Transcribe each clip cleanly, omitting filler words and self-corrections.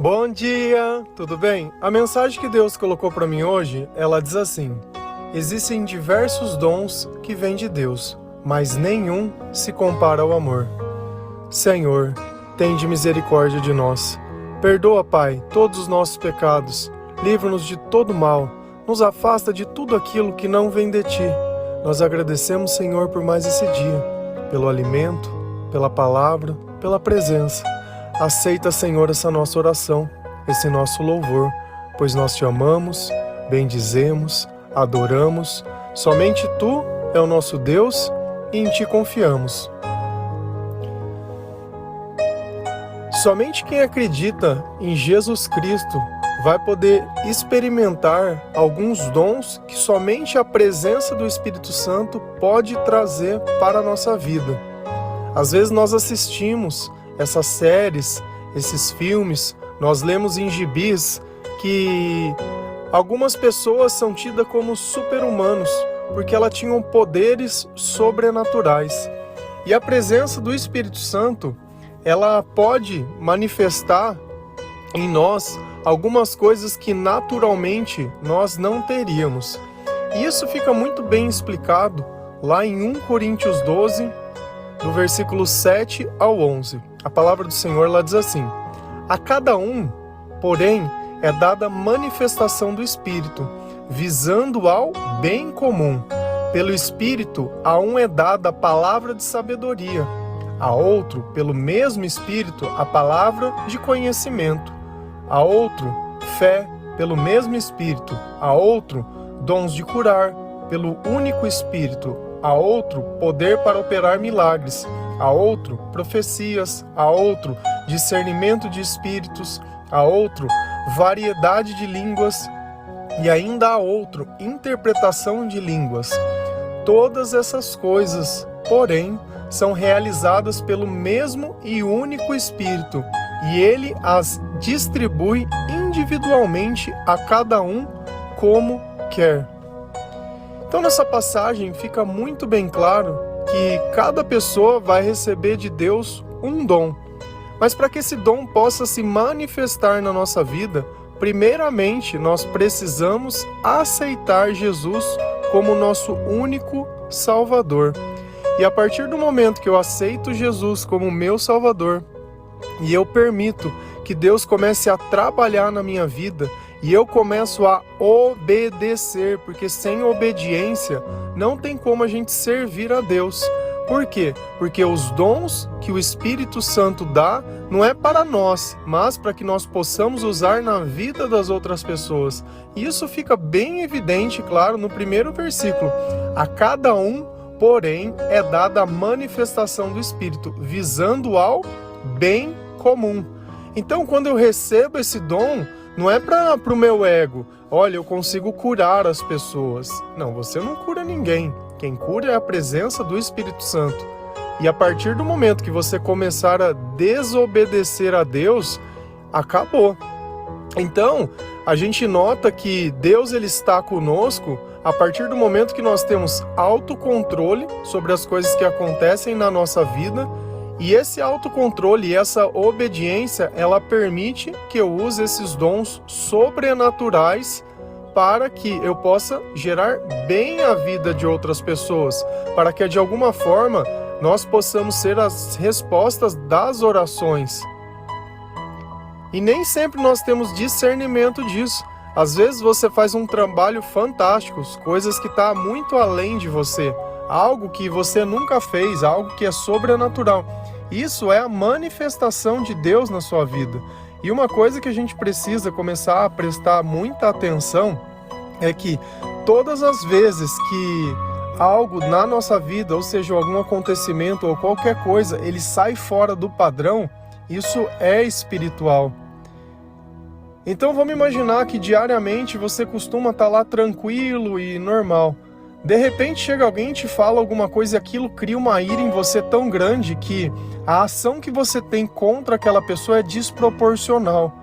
Bom dia, tudo bem? A mensagem que Deus colocou para mim hoje, ela diz assim: existem diversos dons que vêm de Deus, mas nenhum se compara ao amor. Senhor, tende misericórdia de nós. Perdoa, Pai, todos os nossos pecados. Livra-nos de todo mal. Nos afasta de tudo aquilo que não vem de Ti. Nós agradecemos, Senhor, por mais esse dia, pelo alimento, pela palavra, pela presença. Aceita, Senhor, essa nossa oração, esse nosso louvor, pois nós Te amamos, bendizemos, adoramos. Somente Tu é o nosso Deus e em Ti confiamos. Somente quem acredita em Jesus Cristo vai poder experimentar alguns dons que somente a presença do Espírito Santo pode trazer para a nossa vida. Às vezes nós assistimos essas séries, esses filmes, nós lemos em gibis que algumas pessoas são tidas como super-humanos, porque elas tinham poderes sobrenaturais. E a presença do Espírito Santo, ela pode manifestar em nós algumas coisas que naturalmente nós não teríamos. E isso fica muito bem explicado lá em 1 Coríntios 12, do versículo 7 ao 11. A palavra do Senhor lá diz assim: a cada um, porém, é dada manifestação do Espírito, visando ao bem comum. Pelo Espírito, a um é dada a palavra de sabedoria, a outro, pelo mesmo Espírito, a palavra de conhecimento, a outro, fé, pelo mesmo Espírito, a outro, dons de curar, pelo único Espírito, a outro, poder para operar milagres, a outro, profecias, a outro, discernimento de espíritos, a outro, variedade de línguas e ainda a outro, interpretação de línguas. Todas essas coisas, porém, são realizadas pelo mesmo e único Espírito, e Ele as distribui individualmente a cada um como quer. Então nessa passagem fica muito bem claro que cada pessoa vai receber de Deus um dom. Mas para que esse dom possa se manifestar na nossa vida, primeiramente nós precisamos aceitar Jesus como nosso único Salvador. E a partir do momento que eu aceito Jesus como meu Salvador, e eu permito que Deus comece a trabalhar na minha vida, e eu começo a obedecer, porque sem obediência não tem como a gente servir a Deus. Por quê? Porque os dons que o Espírito Santo dá não é para nós, mas para que nós possamos usar na vida das outras pessoas. E isso fica bem evidente, claro, no primeiro versículo. A cada um, porém, é dada a manifestação do Espírito, visando ao bem comum. Então, quando eu recebo esse dom, não é para o meu ego. Olha, eu consigo curar as pessoas. Não, você não cura ninguém. Quem cura é a presença do Espírito Santo. E a partir do momento que você começar a desobedecer a Deus, acabou. Então, a gente nota que Deus ele está conosco a partir do momento que nós temos autocontrole sobre as coisas que acontecem na nossa vida. E esse autocontrole e essa obediência, ela permite que eu use esses dons sobrenaturais para que eu possa gerar bem a vida de outras pessoas, para que de alguma forma nós possamos ser as respostas das orações. E nem sempre nós temos discernimento disso. Às vezes você faz um trabalho fantástico, coisas que estão muito além de você, algo que você nunca fez, algo que é sobrenatural. Isso é a manifestação de Deus na sua vida. E uma coisa que a gente precisa começar a prestar muita atenção é que todas as vezes que algo na nossa vida, ou seja, algum acontecimento ou qualquer coisa, ele sai fora do padrão, isso é espiritual. Então vamos imaginar que diariamente você costuma estar lá tranquilo e normal. De repente chega alguém e te fala alguma coisa e aquilo cria uma ira em você tão grande que a ação que você tem contra aquela pessoa é desproporcional.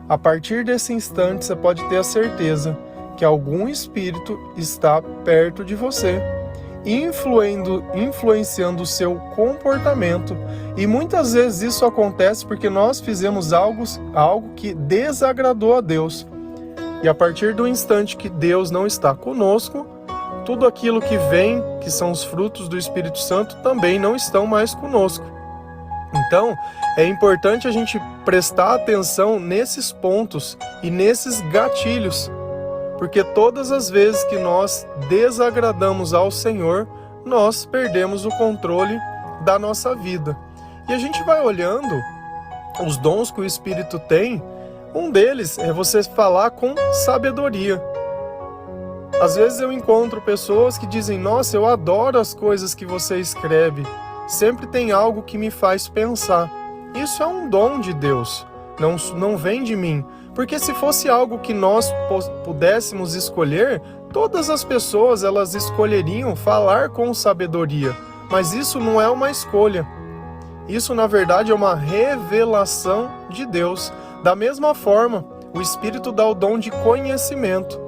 A partir desse instante você pode ter a certeza que algum espírito está perto de você. influenciando o seu comportamento. E muitas vezes isso acontece porque nós fizemos algo que desagradou a Deus. E a partir do instante que Deus não está conosco, tudo aquilo que vem, que são os frutos do Espírito Santo, também não estão mais conosco. Então, é importante a gente prestar atenção nesses pontos e nesses gatilhos, porque todas as vezes que nós desagradamos ao Senhor, nós perdemos o controle da nossa vida. E a gente vai olhando os dons que o Espírito tem. Um deles é você falar com sabedoria. Às vezes eu encontro pessoas que dizem: nossa, eu adoro as coisas que você escreve. Sempre tem algo que me faz pensar. Isso é um dom de Deus, não vem de mim. Porque se fosse algo que nós pudéssemos escolher, todas as pessoas elas escolheriam falar com sabedoria. Mas isso não é uma escolha. Isso, na verdade, é uma revelação de Deus. Da mesma forma, o Espírito dá o dom de conhecimento,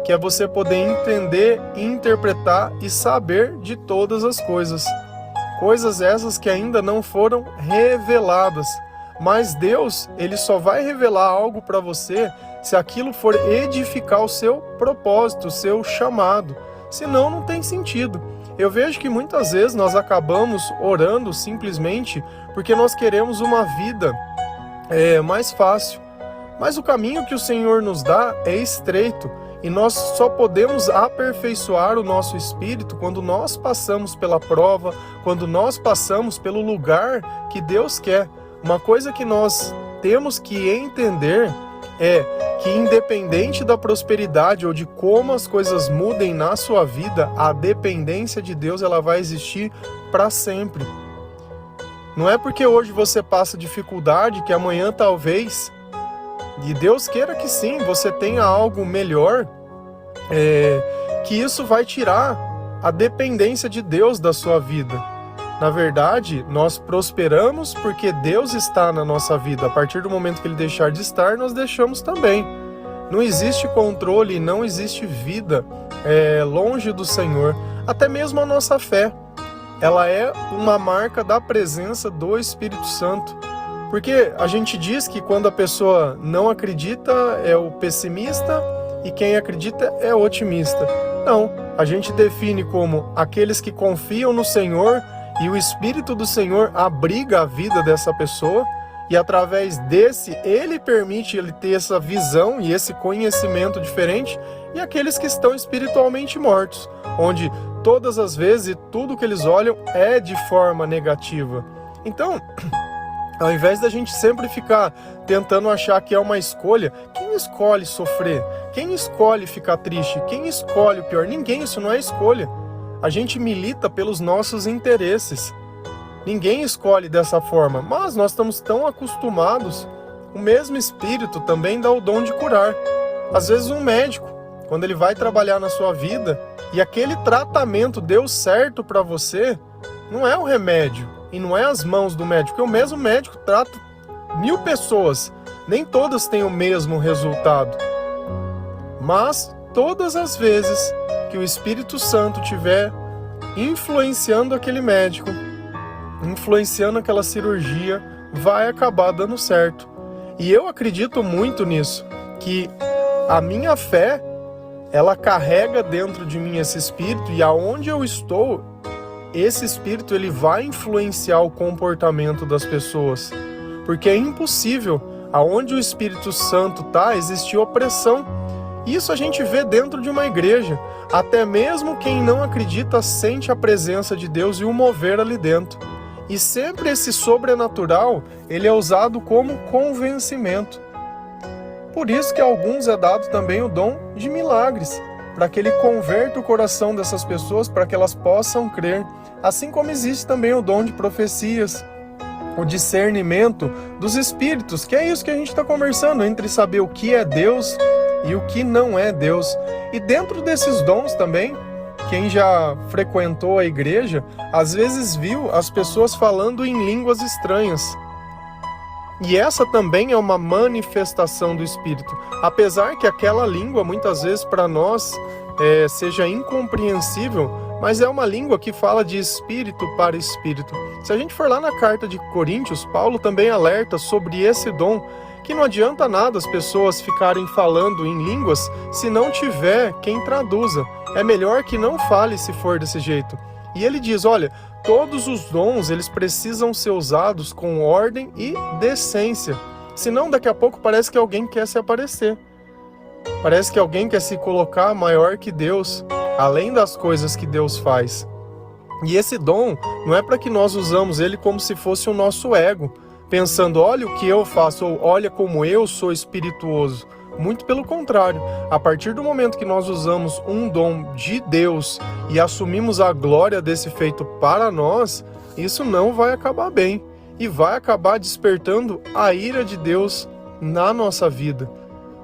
que é você poder entender, interpretar e saber de todas as coisas. Coisas essas que ainda não foram reveladas. Mas Deus, Ele só vai revelar algo para você se aquilo for edificar o seu propósito, o seu chamado. Senão, não tem sentido. Eu vejo que muitas vezes nós acabamos orando simplesmente porque nós queremos uma vida mais fácil. Mas o caminho que o Senhor nos dá é estreito. E nós só podemos aperfeiçoar o nosso espírito quando nós passamos pela prova, quando nós passamos pelo lugar que Deus quer. Uma coisa que nós temos que entender é que, independente da prosperidade ou de como as coisas mudem na sua vida, a dependência de Deus ela vai existir para sempre. Não é porque hoje você passa dificuldade que amanhã talvez, e Deus queira que sim, você tenha algo melhor, que isso vai tirar a dependência de Deus da sua vida. Na verdade, nós prosperamos porque Deus está na nossa vida. A partir do momento que Ele deixar de estar, nós deixamos também. Não existe controle, não existe vida longe do Senhor. Até mesmo a nossa fé, ela é uma marca da presença do Espírito Santo. Porque a gente diz que quando a pessoa não acredita é o pessimista e quem acredita é o otimista. Não, a gente define como aqueles que confiam no Senhor e o Espírito do Senhor abriga a vida dessa pessoa e através desse, Ele permite ele ter essa visão e esse conhecimento diferente, e aqueles que estão espiritualmente mortos, onde todas as vezes tudo que eles olham é de forma negativa. Então, ao invés da gente sempre ficar tentando achar que é uma escolha, quem escolhe sofrer? Quem escolhe ficar triste? Quem escolhe o pior? Ninguém, isso não é escolha. A gente milita pelos nossos interesses. Ninguém escolhe dessa forma, mas nós estamos tão acostumados. O mesmo Espírito também dá o dom de curar. Às vezes um médico, quando ele vai trabalhar na sua vida e aquele tratamento deu certo para você, não é o remédio e não é as mãos do médico, porque o mesmo médico trata 1000 pessoas, nem todas têm o mesmo resultado. Mas todas as vezes que o Espírito Santo estiver influenciando aquele médico, influenciando aquela cirurgia, vai acabar dando certo. E eu acredito muito nisso, que a minha fé, ela carrega dentro de mim esse Espírito, e aonde eu estou, esse Espírito ele vai influenciar o comportamento das pessoas. Porque é impossível, aonde o Espírito Santo está, existir opressão. Isso a gente vê dentro de uma igreja. Até mesmo quem não acredita sente a presença de Deus e o mover ali dentro. E sempre esse sobrenatural, ele é usado como convencimento. Por isso que a alguns é dado também o dom de milagres, para que ele converta o coração dessas pessoas, para que elas possam crer. Assim como existe também o dom de profecias, o discernimento dos espíritos, que é isso que a gente está conversando, entre saber o que é Deus e o que não é Deus. E dentro desses dons também, quem já frequentou a igreja, às vezes viu as pessoas falando em línguas estranhas. E essa também é uma manifestação do Espírito. Apesar que aquela língua, muitas vezes para nós, seja incompreensível, mas é uma língua que fala de espírito para espírito. Se a gente for lá na carta de Coríntios, Paulo também alerta sobre esse dom, que não adianta nada as pessoas ficarem falando em línguas se não tiver quem traduza. É melhor que não fale se for desse jeito. E ele diz, olha, todos os dons eles precisam ser usados com ordem e decência. Senão daqui a pouco parece que alguém quer se aparecer. Parece que alguém quer se colocar maior que Deus, além das coisas que Deus faz. E esse dom não é para que nós usamos ele como se fosse o nosso ego, pensando, olha o que eu faço, ou olha como eu sou espirituoso. Muito pelo contrário, a partir do momento que nós usamos um dom de Deus e assumimos a glória desse feito para nós, isso não vai acabar bem e vai acabar despertando a ira de Deus na nossa vida.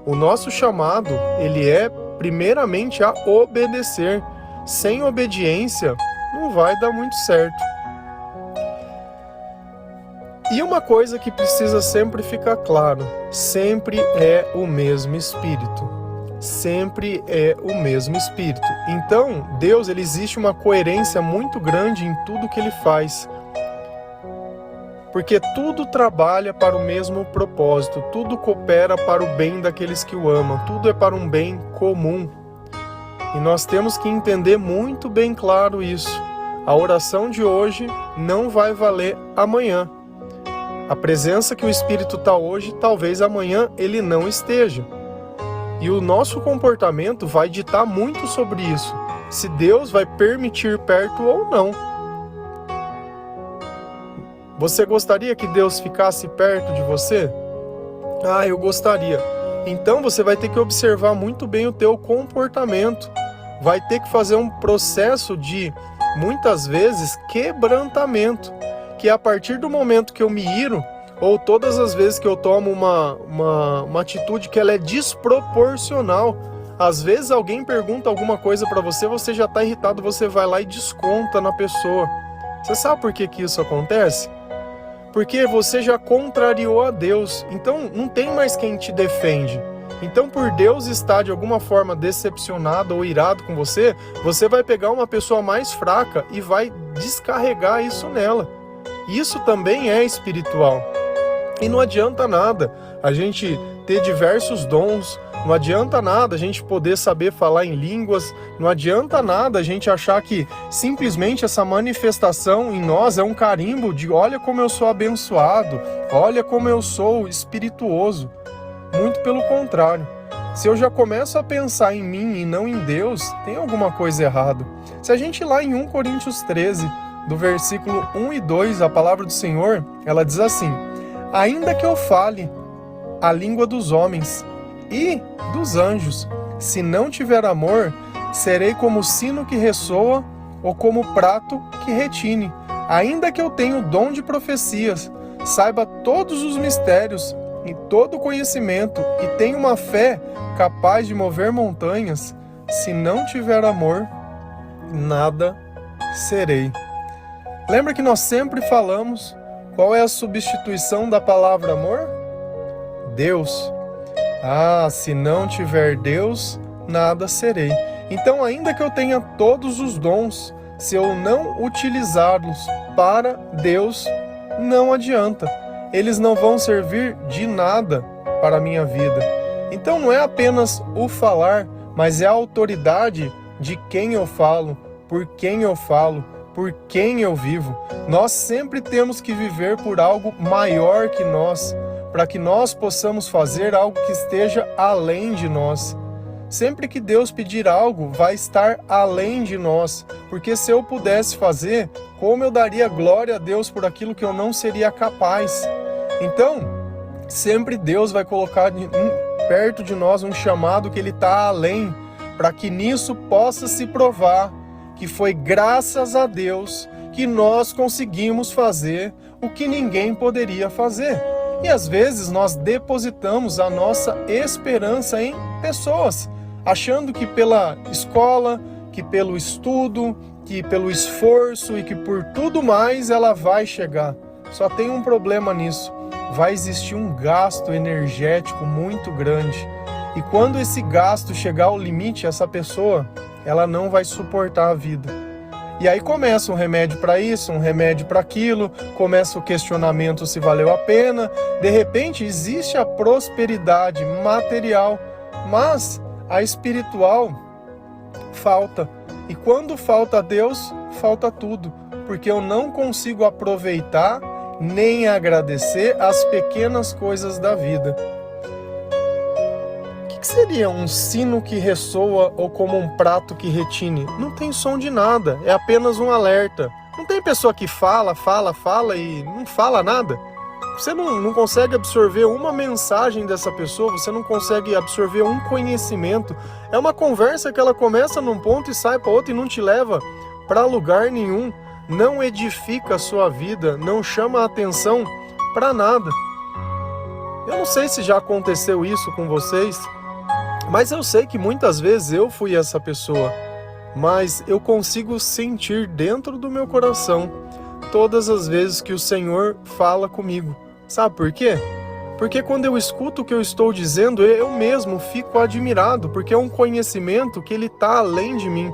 O nosso chamado, ele é primeiramente a obedecer. Sem obediência, não vai dar muito certo. E uma coisa que precisa sempre ficar claro, sempre é o mesmo Espírito. Sempre é o mesmo Espírito. Então, Deus, ele existe uma coerência muito grande em tudo que ele faz. Porque tudo trabalha para o mesmo propósito, tudo coopera para o bem daqueles que o amam, tudo é para um bem comum. E nós temos que entender muito bem claro isso. A oração de hoje não vai valer amanhã. A presença que o Espírito está hoje, talvez amanhã ele não esteja. E o nosso comportamento vai ditar muito sobre isso, se Deus vai permitir perto ou não. Você gostaria que Deus ficasse perto de você? Ah, eu gostaria. Então você vai ter que observar muito bem o teu comportamento. Vai ter que fazer um processo de, muitas vezes, quebrantamento. Que a partir do momento que eu me iro, ou todas as vezes que eu tomo uma atitude que ela é desproporcional, às vezes alguém pergunta alguma coisa para você, você já está irritado, você vai lá e desconta na pessoa. Você sabe por que isso acontece? Porque você já contrariou a Deus, então não tem mais quem te defende. Então, por Deus estar de alguma forma decepcionado ou irado com você, você vai pegar uma pessoa mais fraca e vai descarregar isso nela. Isso também é espiritual. E não adianta nada a gente ter diversos dons, não adianta nada a gente poder saber falar em línguas, não adianta nada a gente achar que simplesmente essa manifestação em nós é um carimbo de olha como eu sou abençoado, olha como eu sou espirituoso. Muito pelo contrário. Se eu já começo a pensar em mim e não em Deus, tem alguma coisa errada. Se a gente ir lá em 1 Coríntios 13, do versículo 1 e 2, a palavra do Senhor, ela diz assim: ainda que eu fale a língua dos homens e dos anjos, se não tiver amor, serei como sino que ressoa ou como prato que retine. Ainda que eu tenha o dom de profecias, saiba todos os mistérios e todo o conhecimento e tenha uma fé capaz de mover montanhas, se não tiver amor, nada serei. Lembra que nós sempre falamos qual é a substituição da palavra amor? Deus. Ah, se não tiver Deus, nada serei. Então, ainda que eu tenha todos os dons, se eu não utilizá-los para Deus, não adianta. Eles não vão servir de nada para a minha vida. Então, não é apenas o falar, mas é a autoridade de quem eu falo, por quem eu falo, por quem eu vivo. Nós sempre temos que viver por algo maior que nós, para que nós possamos fazer algo que esteja além de nós. Sempre que Deus pedir algo, vai estar além de nós, porque se eu pudesse fazer, como eu daria glória a Deus por aquilo que eu não seria capaz? Então, sempre Deus vai colocar perto de nós um chamado que Ele está além, para que nisso possa se provar que foi graças a Deus que nós conseguimos fazer o que ninguém poderia fazer. E às vezes nós depositamos a nossa esperança em pessoas, achando que pela escola, que pelo estudo, que pelo esforço e que por tudo mais ela vai chegar. Só tem um problema nisso: vai existir um gasto energético muito grande. E quando esse gasto chegar ao limite, essa pessoa, ela não vai suportar a vida. E aí começa um remédio para isso, um remédio para aquilo, começa o questionamento se valeu a pena. De repente existe a prosperidade material, mas a espiritual falta. E quando falta Deus, falta tudo, porque eu não consigo aproveitar nem agradecer as pequenas coisas da vida. O que seria um sino que ressoa ou como um prato que retine? Não tem som de nada, é apenas um alerta. Não tem pessoa que fala e não fala nada. Você não consegue absorver uma mensagem dessa pessoa, você não consegue absorver um conhecimento. É uma conversa que ela começa num ponto e sai para outro e não te leva para lugar nenhum. Não edifica a sua vida, não chama a atenção para nada. Eu não sei se já aconteceu isso com vocês, mas eu sei que muitas vezes eu fui essa pessoa. Mas eu consigo sentir dentro do meu coração todas as vezes que o Senhor fala comigo. Sabe por quê? Porque quando eu escuto o que eu estou dizendo, eu mesmo fico admirado, porque é um conhecimento que ele está além de mim.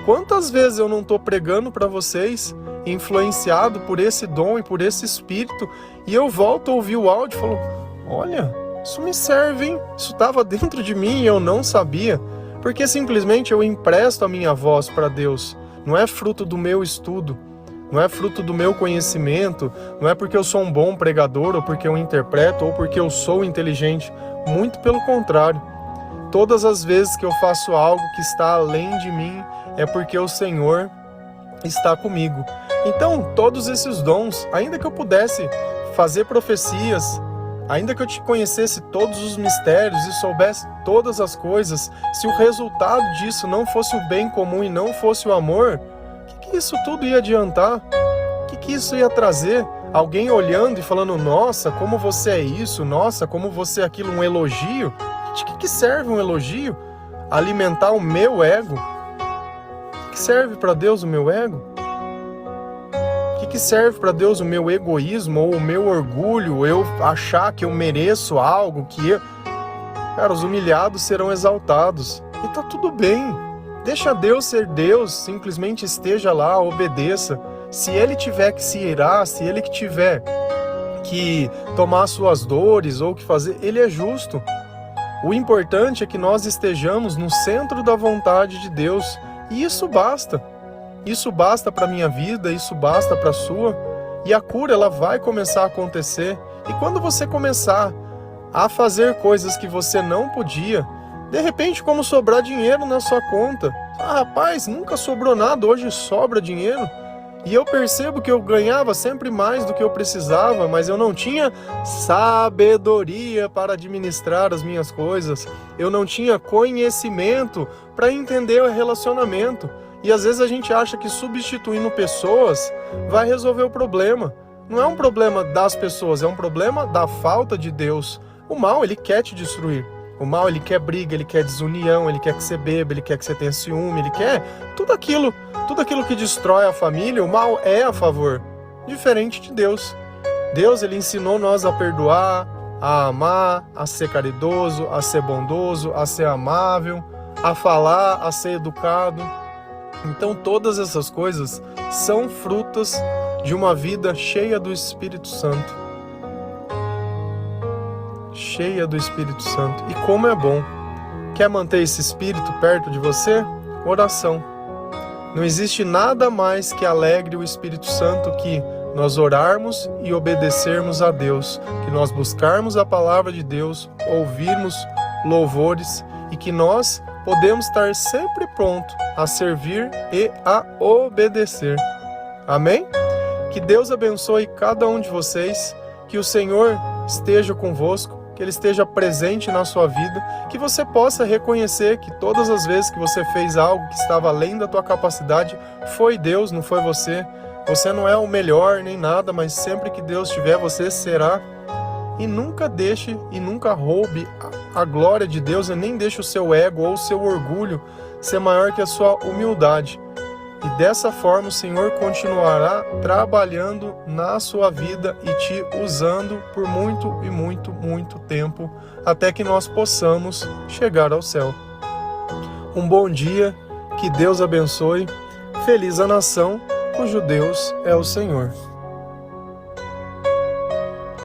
Quantas vezes eu não estou pregando para vocês, influenciado por esse dom e por esse espírito, e eu volto a ouvir o áudio e falo, olha, isso me serve, hein? Isso estava dentro de mim e eu não sabia. Porque simplesmente eu empresto a minha voz para Deus. Não é fruto do meu estudo, não é fruto do meu conhecimento, não é porque eu sou um bom pregador, ou porque eu interpreto, ou porque eu sou inteligente. Muito pelo contrário. Todas as vezes que eu faço algo que está além de mim, é porque o Senhor está comigo. Então, todos esses dons, ainda que eu pudesse fazer profecias, ainda que eu te conhecesse todos os mistérios e soubesse todas as coisas, se o resultado disso não fosse o bem comum e não fosse o amor, o que isso tudo ia adiantar? O que isso ia trazer? Alguém olhando e falando, nossa, como você é isso, nossa, como você é aquilo, um elogio? De que serve um elogio? Alimentar o meu ego? De que serve para Deus o meu ego? O que serve para Deus o meu egoísmo ou o meu orgulho, eu achar que eu mereço algo, Cara, os humilhados serão exaltados. E tá tudo bem. Deixa Deus ser Deus, simplesmente esteja lá, obedeça. Se Ele tiver que se irar, se Ele que tiver que tomar suas dores ou que fazer, Ele é justo. O importante é que nós estejamos no centro da vontade de Deus. E isso basta. Isso basta para a minha vida, isso basta para a sua. E a cura, ela vai começar a acontecer. E quando você começar a fazer coisas que você não podia, de repente, como sobrar dinheiro na sua conta. Rapaz, nunca sobrou nada, hoje sobra dinheiro. E eu percebo que eu ganhava sempre mais do que eu precisava, mas eu não tinha sabedoria para administrar as minhas coisas. Eu não tinha conhecimento para entender o relacionamento. E às vezes a gente acha que substituindo pessoas vai resolver o problema. Não é um problema das pessoas, é um problema da falta de Deus. O mal, ele quer te destruir. O mal, ele quer briga, ele quer desunião, ele quer que você beba, ele quer que você tenha ciúme, ele quer tudo aquilo que destrói a família, o mal é a favor. Diferente de Deus. Deus, ele ensinou nós a perdoar, a amar, a ser caridoso, a ser bondoso, a ser amável, a falar, a ser educado. Então todas essas coisas são frutas de uma vida cheia do Espírito Santo. Cheia do Espírito Santo. E como é bom. Quer manter esse Espírito perto de você? Oração. Não existe nada mais que alegre o Espírito Santo que nós orarmos e obedecermos a Deus, que nós buscarmos a palavra de Deus, ouvirmos louvores e que nós podemos estar sempre pronto a servir e a obedecer. Amém? Que Deus abençoe cada um de vocês, que o Senhor esteja convosco, que Ele esteja presente na sua vida, que você possa reconhecer que todas as vezes que você fez algo que estava além da tua capacidade, foi Deus, não foi você. Você não é o melhor nem nada, mas sempre que Deus tiver, você será. E nunca deixe e nunca roube a glória de Deus, e nem deixe o seu ego ou o seu orgulho ser maior que a sua humildade. E dessa forma o Senhor continuará trabalhando na sua vida e te usando por muito e muito, muito tempo, até que nós possamos chegar ao céu. Um bom dia, que Deus abençoe. Feliz a nação cujo Deus é o Senhor.